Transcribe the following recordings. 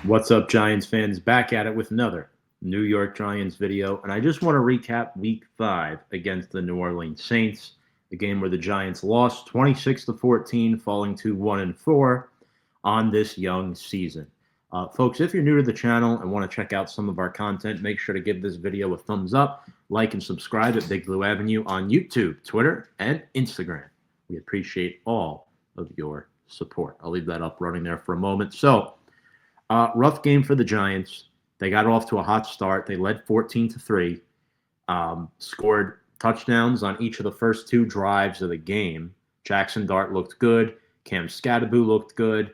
What's up, Giants fans? Back at it with another New York Giants video. And I just want to recap week 5 against the New Orleans Saints, the game where the Giants lost 26-14, falling to 1-4 on this young season. Folks, if you're new to the channel and want to check out some of our content, make sure to give this video a thumbs up, like, and subscribe at Big Blue Avenue on YouTube, Twitter, and Instagram. We appreciate all of your support. I'll leave that up running there for a moment. So, rough game for the Giants. They got off to a hot start. They led 14-3, scored touchdowns on each of the first 2 drives of the game. Jaxson Dart looked good. Cam Skattebo looked good.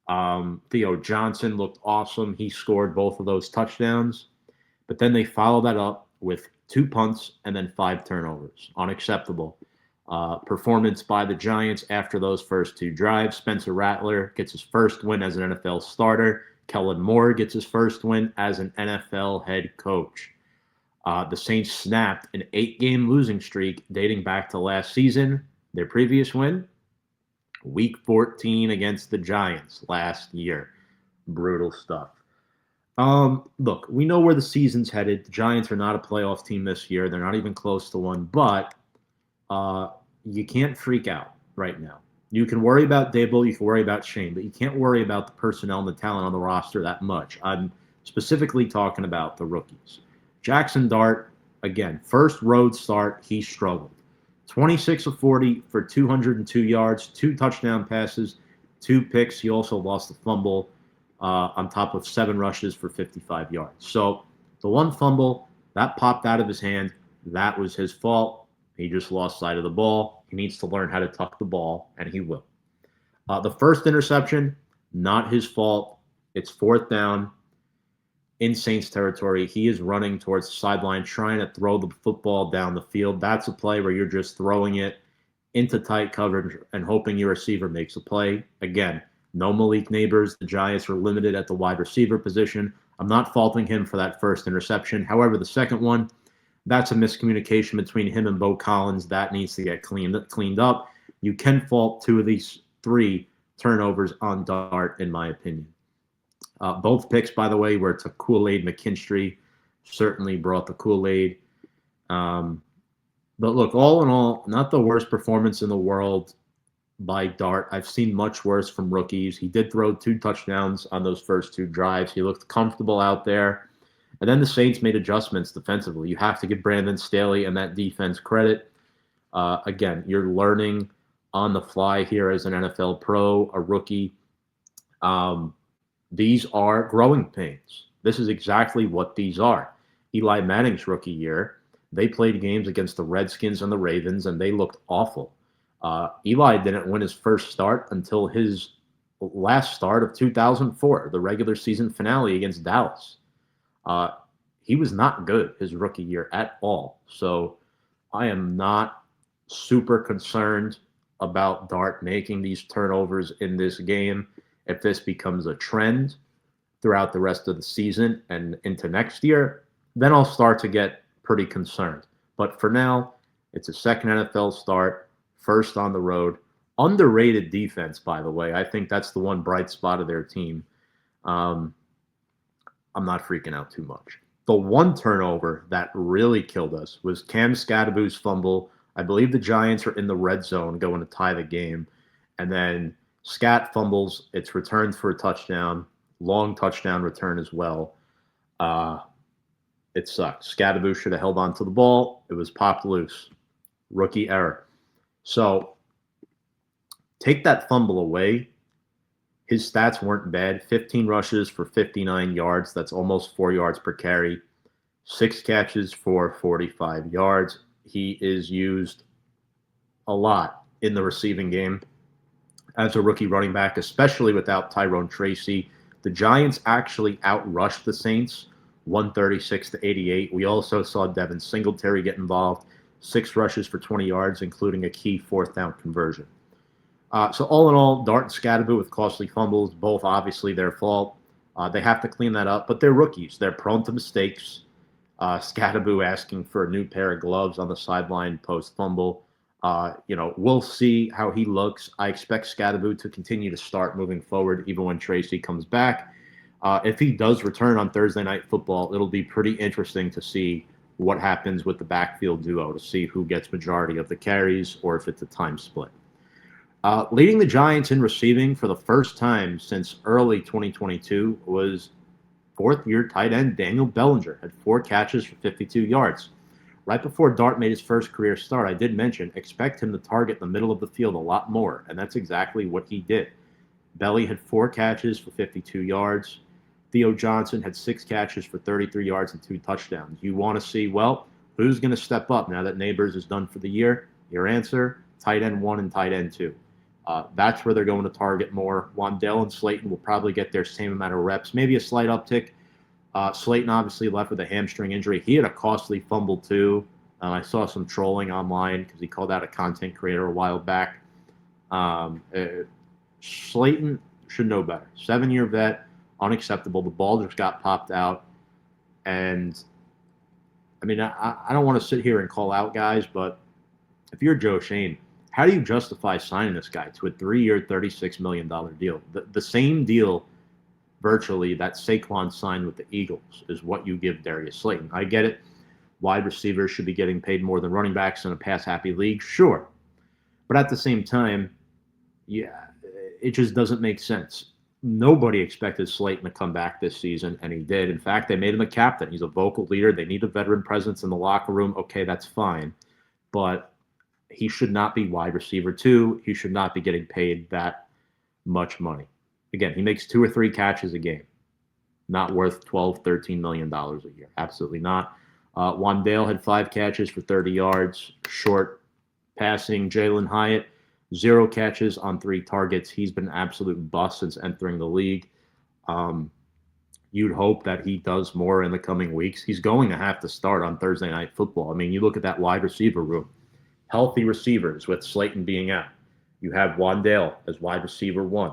Theo Jaxson looked awesome. He scored both of those touchdowns. But then they followed that up with 2 punts and then 5 turnovers. Unacceptable. Performance by the Giants after those first 2 drives. Spencer Rattler gets his first win as an NFL starter. Kellen Moore gets his first win as an NFL head coach. The Saints snapped an 8-game losing streak dating back to last season. Their previous win, Week 14 against the Giants last year. Brutal stuff. Look, we know where the season's headed. The Giants are not a playoff team this year. They're not even close to one, but you can't freak out right now. You can worry about Dable, you can worry about Shane, but you can't worry about the personnel and the talent on the roster that much. I'm specifically talking about the rookies. Jaxson Dart, again, first road start, he struggled. 26 of 40 for 202 yards, 2 touchdown passes, 2 picks. He also lost a fumble on top of 7 rushes for 55 yards. So the one fumble, that popped out of his hand. That was his fault. He just lost sight of the ball. He needs to learn how to tuck the ball, and he will. The first interception, not his fault. It's 4th down in Saints territory. He is running towards the sideline, trying to throw the football down the field. That's a play where you're just throwing it into tight coverage and hoping your receiver makes a play. Again, no Malik Neighbors. The Giants are limited at the wide receiver position. I'm not faulting him for that first interception. However, the second one, that's a miscommunication between him and Bo Collins. That needs to get cleaned up. You can fault 2 of these 3 turnovers on Dart, in my opinion. Both picks, by the way, were to Kool-Aid McKinstry. Certainly brought the Kool-Aid. But look, all in all, not the worst performance in the world by Dart. I've seen much worse from rookies. He did throw 2 touchdowns on those first 2 drives. He looked comfortable out there. And then the Saints made adjustments defensively. You have to give Brandon Staley and that defense credit. Again, you're learning on the fly here as an NFL pro, a rookie. These are growing pains. This is exactly what these are. Eli Manning's rookie year, they played games against the Redskins and the Ravens, and they looked awful. Eli didn't win his first start until his last start of 2004, the regular season finale against Dallas. He was not good his rookie year at all. So I am not super concerned about Dart making these turnovers in this game. If this becomes a trend throughout the rest of the season and into next year, then I'll start to get pretty concerned. But for now, it's a second NFL start, first on the road. Underrated defense, by the way. I think that's the one bright spot of their team. I'm not freaking out too much. The one turnover that really killed us was Cam Skattebo's fumble. I believe the Giants are in the red zone going to tie the game. And then Scat fumbles. It's returned for a touchdown. Long touchdown return as well. It sucked. Skattebo should have held on to the ball. It was popped loose. Rookie error. So take that fumble away. His stats weren't bad. 15 rushes for 59 yards. That's almost 4 yards per carry. 6 catches for 45 yards. He is used a lot in the receiving game as a rookie running back, especially without Tyrone Tracy. The Giants actually outrushed the Saints 136-88. We also saw Devin Singletary get involved. 6 rushes for 20 yards, including a key 4th down conversion. So all in all, Dart and Skattebo with costly fumbles, both obviously their fault. They have to clean that up, but they're rookies. They're prone to mistakes. Skattebo asking for a new pair of gloves on the sideline post-fumble. We'll see how he looks. I expect Skattebo to continue to start moving forward even when Tracy comes back. If he does return on Thursday Night Football, it'll be pretty interesting to see what happens with the backfield duo, to see who gets majority of the carries or if it's a time split. Leading the Giants in receiving for the first time since early 2022 was fourth-year tight end Daniel Bellinger, had 4 catches for 52 yards. Right before Dart made his first career start, I did mention expect him to target the middle of the field a lot more, and that's exactly what he did. Belly had 4 catches for 52 yards. Theo Johnson had 6 catches for 33 yards and 2 touchdowns. You want to see, well, who's going to step up now that Neighbors is done for the year? Your answer, tight end 1 and tight end 2. That's where they're going to target more. Wandale and Slayton will probably get their same amount of reps, maybe a slight uptick. Slayton obviously left with a hamstring injury. He had a costly fumble too. I saw some trolling online because he called out a content creator a while back. Slayton should know better. 7-year vet, unacceptable. The ball just got popped out. And, I mean, I don't want to sit here and call out guys, but if you're Joe Shane, how do you justify signing this guy to a 3-year, $36 million deal? The same deal virtually that Saquon signed with the Eagles is what you give Darius Slayton. I get it. Wide receivers should be getting paid more than running backs in a pass-happy league, sure. But at the same time, yeah, it just doesn't make sense. Nobody expected Slayton to come back this season, and he did. In fact, they made him a captain. He's a vocal leader. They need a veteran presence in the locker room. Okay, that's fine. But he should not be wide receiver 2. He should not be getting paid that much money. Again, he makes 2 or 3 catches a game. Not worth $12, $13 million a year. Absolutely not. Wandale had 5 catches for 30 yards. Short passing. Jalen Hyatt, 0 catches on 3 targets. He's been an absolute bust since entering the league. You'd hope that he does more in the coming weeks. He's going to have to start on Thursday Night Football. I mean, you look at that wide receiver room. Healthy receivers with Slayton being out. You have Wandale as wide receiver 1.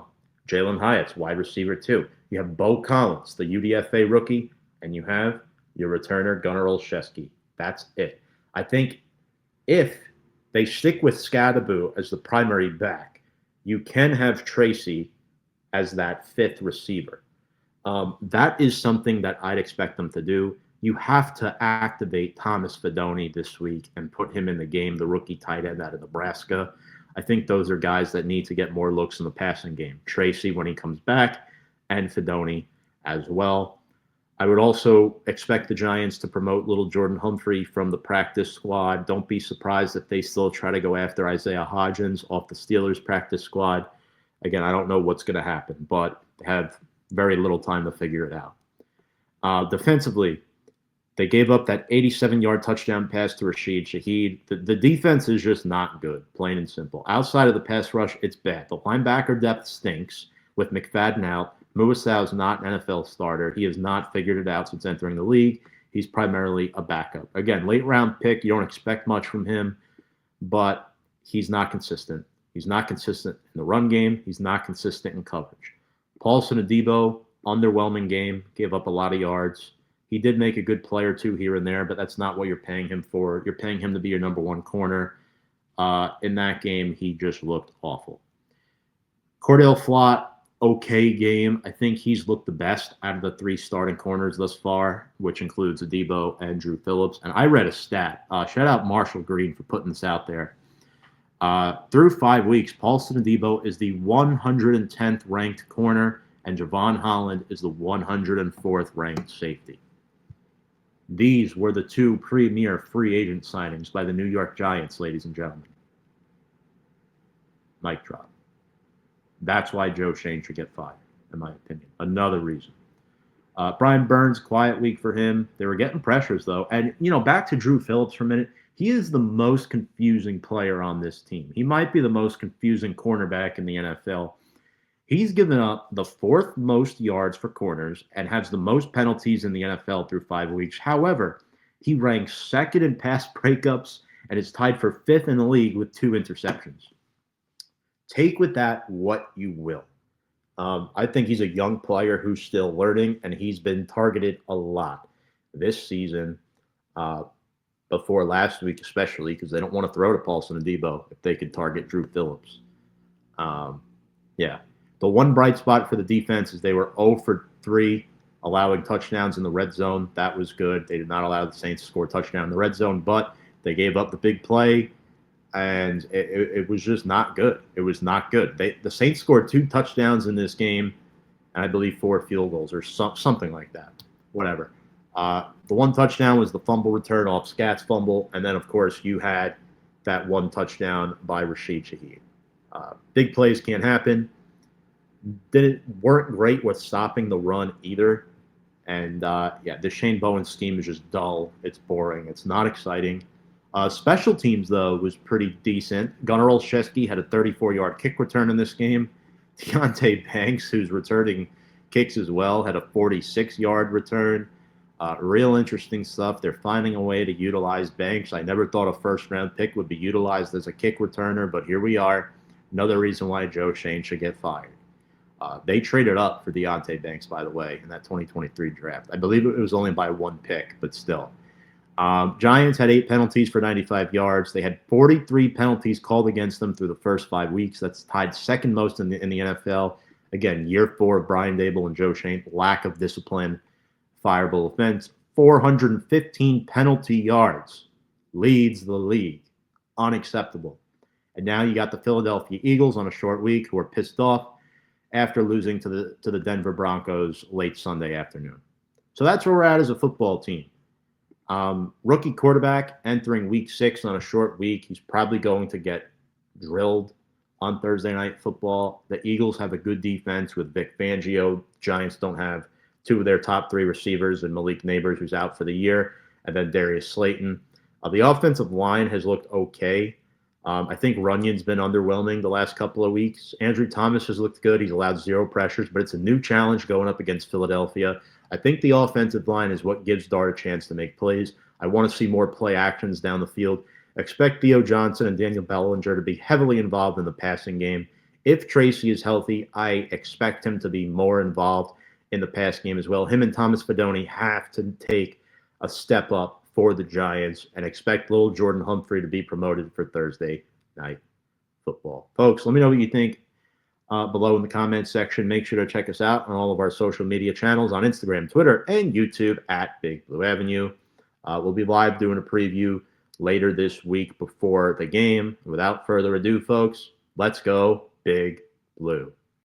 Jalen Hyatt's wide receiver 2. You have Bo Collins, the UDFA rookie, and you have your returner, Gunnar Olszewski. That's it. I think if they stick with Scadaboo as the primary back, you can have Tracy as that 5th receiver. That is something that I'd expect them to do. You have to activate Thomas Fidone this week and put him in the game, the rookie tight end out of Nebraska. I think those are guys that need to get more looks in the passing game. Tracy when he comes back, and Fidone as well. I would also expect the Giants to promote little Jordan Humphrey from the practice squad. Don't be surprised if they still try to go after Isaiah Hodgins off the Steelers practice squad. Again, I don't know what's going to happen, but have very little time to figure it out. Defensively, they gave up that 87-yard touchdown pass to Rashid Shaheed. The defense is just not good, plain and simple. Outside of the pass rush, it's bad. The linebacker depth stinks with McFadden out. Muasau is not an NFL starter. He has not figured it out since entering the league. He's primarily a backup. Again, late-round pick. You don't expect much from him, but he's not consistent. He's not consistent in the run game. He's not consistent in coverage. Paulson Adebo, underwhelming game, gave up a lot of yards. He did make a good play or 2 here and there, but that's not what you're paying him for. You're paying him to be your number 1 corner. In that game, he just looked awful. Cordell Flott, okay game. I think he's looked the best out of the 3 starting corners thus far, which includes Adebo and Drew Phillips. And I read a stat. Shout out Marshall Green for putting this out there. Through 5 weeks, Paulson Adebo is the 110th ranked corner, and Javon Holland is the 104th ranked safety. These were the 2 premier free agent signings by the New York Giants, ladies and gentlemen. Mic drop. That's why Joe Shane should get fired, in my opinion. Another reason. Brian Burns, quiet week for him. They were getting pressures, though. And, back to Drew Phillips for a minute. He is the most confusing player on this team. He might be the most confusing cornerback in the NFL. He's given up the 4th most yards for corners and has the most penalties in the NFL through 5 weeks. However, he ranks 2nd in pass breakups and is tied for 5th in the league with 2 interceptions. Take with that what you will. I think he's a young player who's still learning, and he's been targeted a lot this season, before last week especially, because they don't want to throw to Paulson Adebo if they could target Drew Phillips. Yeah. The one bright spot for the defense is they were 0 for 3, allowing touchdowns in the red zone. That was good. They did not allow the Saints to score a touchdown in the red zone, but they gave up the big play, and it was just not good. It was not good. The Saints scored 2 touchdowns in this game, and I believe 4 field goals or something like that. Whatever. The 1 touchdown was the fumble return off Scott's fumble, and then, of course, you had that 1 touchdown by Rashid Shaheed. Big plays can't happen. Weren't great with stopping the run either. And, the Shane Bowen scheme is just dull. It's boring. It's not exciting. Special teams, though, was pretty decent. Gunnar Olszewski had a 34-yard kick return in this game. Deontay Banks, who's returning kicks as well, had a 46-yard return. Real interesting stuff. They're finding a way to utilize Banks. I never thought a first-round pick would be utilized as a kick returner, but here we are. Another reason why Joe Shane should get fired. They traded up for Deontay Banks, by the way, in that 2023 draft. I believe it was only by 1 pick, but still. Giants had 8 penalties for 95 yards. They had 43 penalties called against them through the first 5 weeks. That's tied second most in the NFL. Again, year 4 of Brian Daboll and Joe Shane. Lack of discipline, fireable offense. 415 penalty yards. Leads the league. Unacceptable. And now you got the Philadelphia Eagles on a short week who are pissed off after losing to the Denver Broncos late Sunday afternoon. So that's where we're at as a football team. Rookie quarterback entering week 6 on a short week. He's probably going to get drilled on Thursday Night Football. The Eagles have a good defense with Vic Fangio. Giants don't have 2 of their top 3 receivers, and Malik Neighbors, who's out for the year, and then Darius Slayton. The offensive line has looked okay. I think Runyon's been underwhelming the last couple of weeks. Andrew Thomas has looked good. He's allowed 0 pressures, but it's a new challenge going up against Philadelphia. I think the offensive line is what gives Dart a chance to make plays. I want to see more play actions down the field. Expect Theo Johnson and Daniel Bellinger to be heavily involved in the passing game. If Tracy is healthy, I expect him to be more involved in the pass game as well. Him and Thomas Fidone have to take a step up for the Giants, and expect little Jordan Humphrey to be promoted for Thursday Night Football. Folks, let me know what you think below in the comments section. Make sure to check us out on all of our social media channels on Instagram, Twitter, and YouTube at Big Blue Avenue. We'll be live doing a preview later this week before the game. Without further ado, folks, let's go Big Blue.